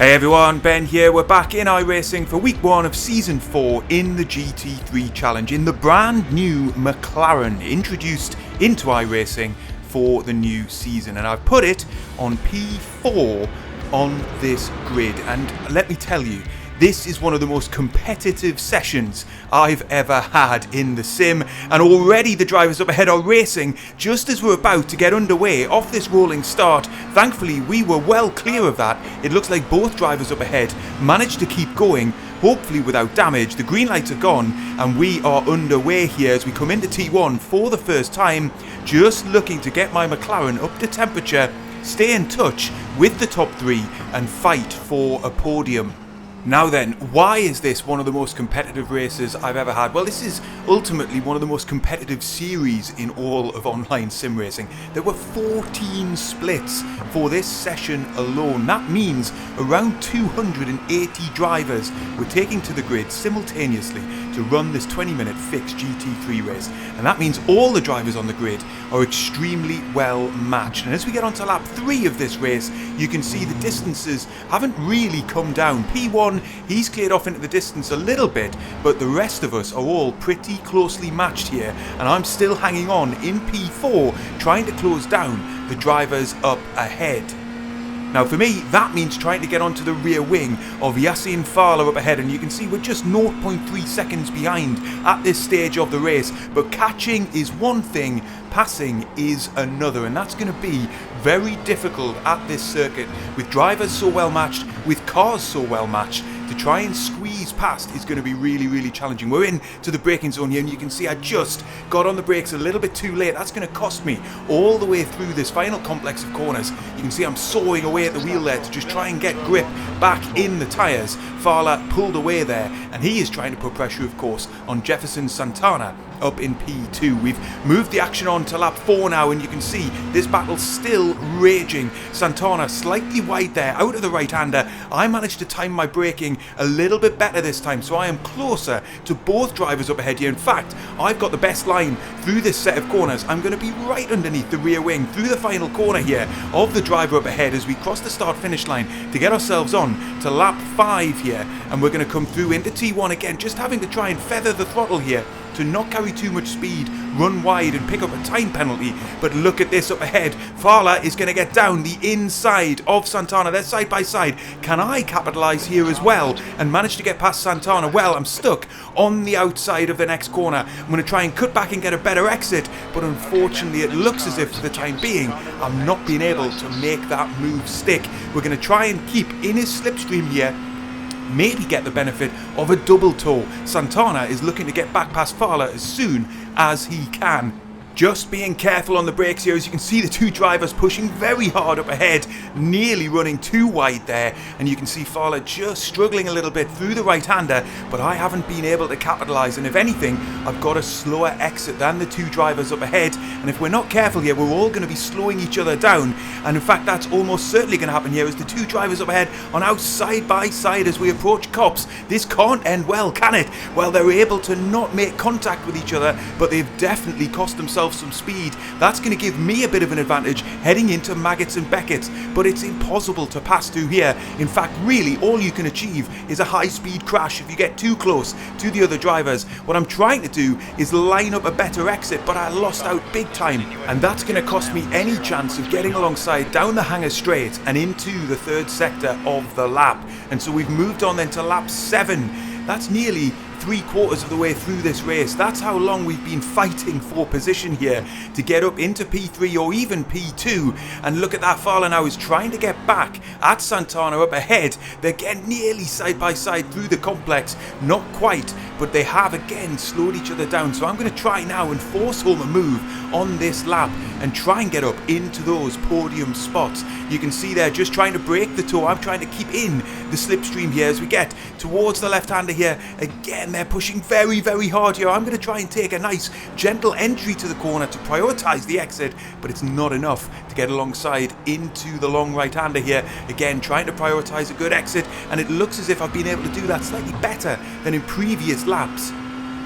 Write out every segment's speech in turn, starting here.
Hey everyone, Ben here. We're back in iRacing for week 1 of season 4 in the GT3 challenge in the brand new McLaren introduced into iRacing for the new season, and I've put it on P4 on this grid. And let me tell you, this is one of the most competitive sessions I've ever had in the sim, and already the drivers up ahead are racing just as we're about to get underway off this rolling start. Thankfully, we were well clear of that. It looks like both drivers up ahead managed to keep going, hopefully without damage. The green lights are gone and we are underway here as we come into T1 for the first time, just looking to get my McLaren up to temperature, stay in touch with the top 3 and fight for a podium. Now then, why is this one of the most competitive races I've ever had? Well, this is ultimately one of the most competitive series in all of online sim racing. There were 14 splits for this session alone. That means around 280 drivers were taking to the grid simultaneously to run this 20-minute fixed GT3 race. And that means all the drivers on the grid are extremely well matched. And as we get onto lap 3 of this race, you can see the distances haven't really come down. P1, he's cleared off into the distance a little bit, but the rest of us are all pretty closely matched here, and I'm still hanging on in P4, trying to close down the drivers up ahead. Now for me, that means trying to get onto the rear wing of Yassine Farla up ahead, and you can see we're just 0.3 seconds behind at this stage of the race. But catching is one thing, passing is another, and that's going to be very difficult at this circuit with drivers so well matched, with cars so well matched. To try and squeeze past is going to be really challenging. We're into the braking zone here, and you can see I just got on the brakes a little bit too late. That's going to cost me all the way through this final complex of corners. You can see I'm sawing away at the wheel there to just try and get grip back in the tyres. Farla pulled away there, and he is trying to put pressure, of course, on Jefferson Santana up in P2. We've moved the action on to lap 4 now, and you can see this battle's still raging. Santana slightly wide there, out of the right-hander. I managed to time my braking a little bit better this time, so I am closer to both drivers up ahead here. In fact, I've got the best line through this set of corners. I'm going to be right underneath the rear wing through the final corner here of the driver up ahead as we cross the start-finish line to get ourselves on to lap 5 here, and we're going to come through into T1 again, just having to try and feather the throttle here to not carry too much speed, run wide and pick up a time penalty. But look at this up ahead. Farla is going to get down the inside of Santana. They're side by side. Can I capitalise here as well and manage to get past Santana? Well, I'm stuck on the outside of the next corner. I'm going to try and cut back and get a better exit, but unfortunately it looks as if for the time being I'm not being able to make that move stick. We're going to try and keep in his slipstream here, maybe get the benefit of a double toe. Santana is looking to get back past Farla as soon as he can. Just being careful on the brakes here, as you can see the two drivers pushing very hard up ahead, nearly running too wide there, and you can see Farla just struggling a little bit through the right-hander, but I haven't been able to capitalise, and if anything, I've got a slower exit than the two drivers up ahead, and if we're not careful here, we're all going to be slowing each other down, and in fact that's almost certainly going to happen here as the two drivers up ahead are now side by side as we approach cops. This can't end well, can it? Well, they're able to not make contact with each other, but they've definitely cost themselves some speed. That's going to give me a bit of an advantage heading into Maggots and Beckett's, but it's impossible to pass through here. In fact, really all you can achieve is a high-speed crash if you get too close to the other drivers. What I'm trying to do is line up a better exit, but I lost out big time, and that's going to cost me any chance of getting alongside down the Hanger Straight and into the third sector of the lap. And so we've moved on then to lap 7. That's nearly 3/4 of the way through this race. That's how long we've been fighting for position here to get up into P3 or even P2. And look at that, Farla now is trying to get back at Santana up ahead. They're getting nearly side by side through the complex. Not quite, but they have again slowed each other down. So I'm going to try now and force home a move on this lap and try and get up into those podium spots. You can see they're just trying to break the toe. I'm trying to keep in the slipstream here as we get towards the left-hander here. Again, they're pushing very hard here. I'm going to try and take a nice gentle entry to the corner to prioritise the exit, but it's not enough to get alongside into the long right-hander here. Again, trying to prioritise a good exit, and it looks as if I've been able to do that slightly better than in previous laps.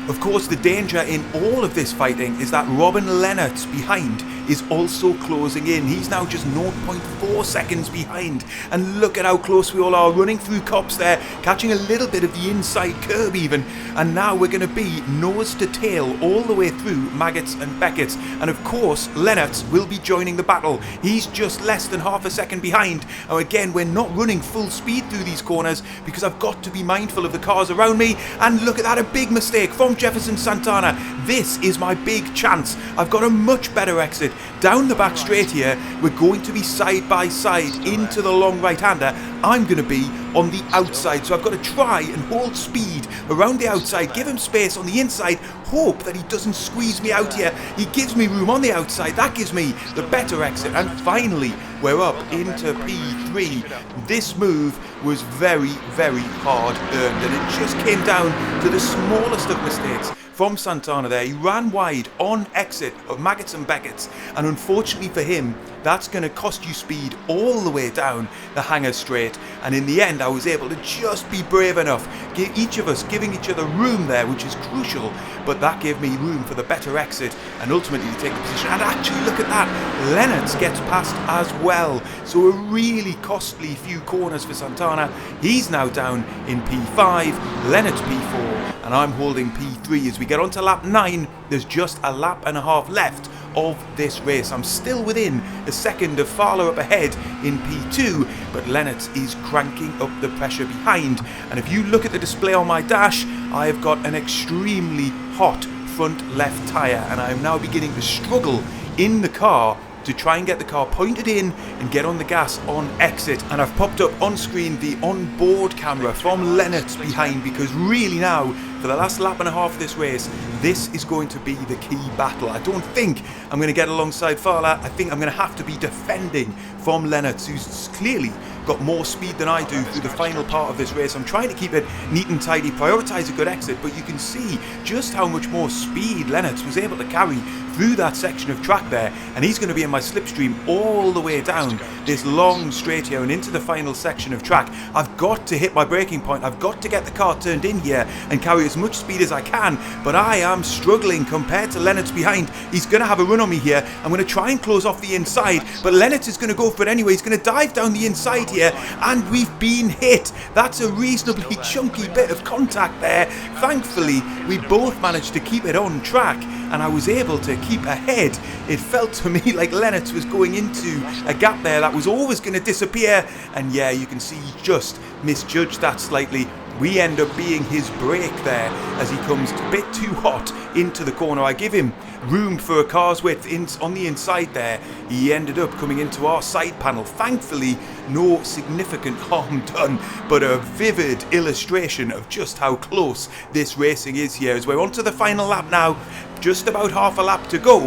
Of course, the danger in all of this fighting is that Robin Lennert's behind. is also closing in. He's now just 0.4 seconds behind, and look at how close we all are, running through Copse there, catching a little bit of the inside curb even, and now we're going to be nose to tail all the way through Maggots and Beckett's, and of course Lennart will be joining the battle. He's just less than half a second behind. Now again, we're not running full speed through these corners because I've got to be mindful of the cars around me, and look at that, a big mistake from Jefferson Santana. This is my big chance. I've got a much better exit down the back straight here. We're going to be side by side into the long right-hander. I'm going to be on the outside, so I've got to try and hold speed around the outside, give him space on the inside, hope that he doesn't squeeze me out here. He gives me room on the outside, that gives me the better exit, and finally we're up into P3. This move was very, very hard earned, and it just came down to the smallest of mistakes from Santana there. He ran wide on exit of Maggots and Beckett's, and unfortunately for him, that's going to cost you speed all the way down the hangar straight. And in the end, I was able to just be brave enough, each of us giving each other room there, which is crucial, but that gave me room for the better exit and ultimately to take the position. And actually, look at that, Lennart gets past as well. So a really costly few corners for Santana. He's now down in P5, Lennart's P4, and I'm holding P3. As we get on to lap 9, there's just a lap and a half left of this race. I'm still within a second of Fowler up ahead in P2, but Lennart is cranking up the pressure behind. And if you look at the display on my dash, I have got an extremely hot front left tyre, and I am now beginning to struggle in the car to try and get the car pointed in and get on the gas on exit. And I've popped up on screen the onboard camera from Lennart behind, because really now, for the last lap and a half of this race, this is going to be the key battle. I don't think I'm going to get alongside Fowler. I think I'm going to have to be defending from Lennart, who's clearly got more speed than I do through the final part of this race. I'm trying to keep it neat and tidy, prioritise a good exit, but you can see just how much more speed Lennart was able to carry through that section of track there, and he's going to be in my slipstream all the way down this long straight here and into the final section of track. I've got to hit my braking point. I've got to get the car turned in here and carry as much speed as I can, but I am struggling compared to Lennart's behind. He's going to have a run on me here. I'm going to try and close off the inside, but Lennart is going to go for it anyway. He's going to dive down the inside here, and we've been hit. That's a reasonably chunky bit of contact there. Thankfully, we both managed to keep it on track, and I was able to keep ahead. It felt to me like Lennart was going into a gap there that was always going to disappear, and yeah, you can see he just misjudged that slightly. We end up being his brake there as he comes a bit too hot into the corner. I give him room for a car's width on the inside there. He ended up coming into our side panel. Thankfully, no significant harm done, but a vivid illustration of just how close this racing is here. As we're on to the final lap now, just about half a lap to go,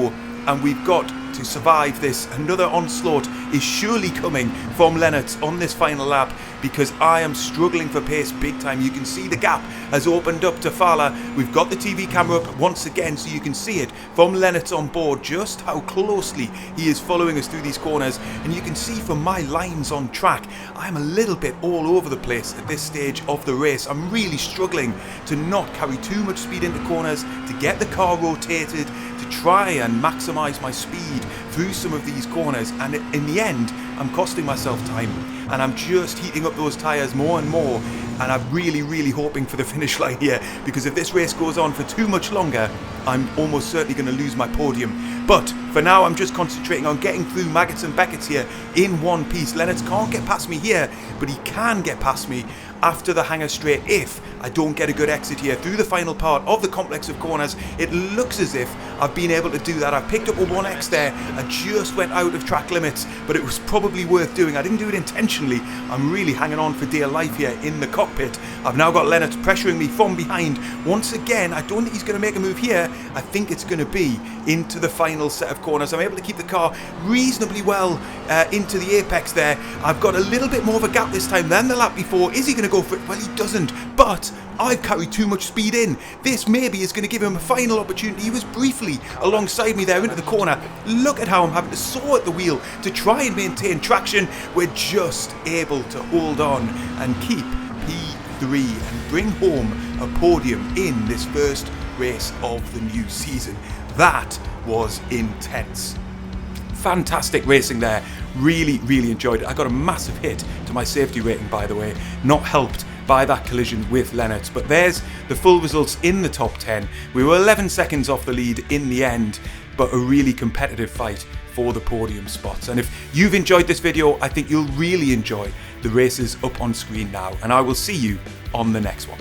and we've got to survive this. Another onslaught is surely coming from Lennart on this final lap, because I am struggling for pace big time. You can see the gap has opened up to Fowler. We've got the TV camera up once again so you can see it from Lennart on board, just how closely he is following us through these corners. And you can see from my lines on track, I'm a little bit all over the place at this stage of the race. I'm really struggling to not carry too much speed into corners, to get the car rotated, to try and maximise my speed through some of these corners, and in the end I'm costing myself time, and I'm just heating up those tyres more and more, and I'm really hoping for the finish line here, because if this race goes on for too much longer, I'm almost certainly going to lose my podium. But for now, I'm just concentrating on getting through Maggots and Beckett's here in one piece. Lennart can't get past me here, but he can get past me after the hangar straight if I don't get a good exit here through the final part of the complex of corners. It looks as if I've been able to do that. I've picked up a 1x there. I just went out of track limits, but it was probably worth doing. I didn't do it intentionally. I'm really hanging on for dear life here in the cockpit. I've now got Lennart pressuring me from behind. Once again, I don't think he's going to make a move here. I think it's going to be into the final set of corners. I'm able to keep the car reasonably well into the apex there. I've got a little bit more of a gap this time than the lap before. Is he going to go for it? Well, he doesn't, but I've carried too much speed in. This maybe is going to give him a final opportunity. He was briefly alongside me there into the corner. Look at how I'm having to saw at the wheel to try and maintain traction. We're just able to hold on and keep P3 and bring home a podium in this first race of the new season. That was intense. fantastic racing there. Really, really enjoyed it. I got a massive hit to my safety rating, by the way, not helped by that collision with Lennart. But there's the full results in the top 10. We were 11 seconds off the lead in the end, but a really competitive fight for the podium spots. And if you've enjoyed this video, I think you'll really enjoy the races up on screen now, and I will see you on the next one.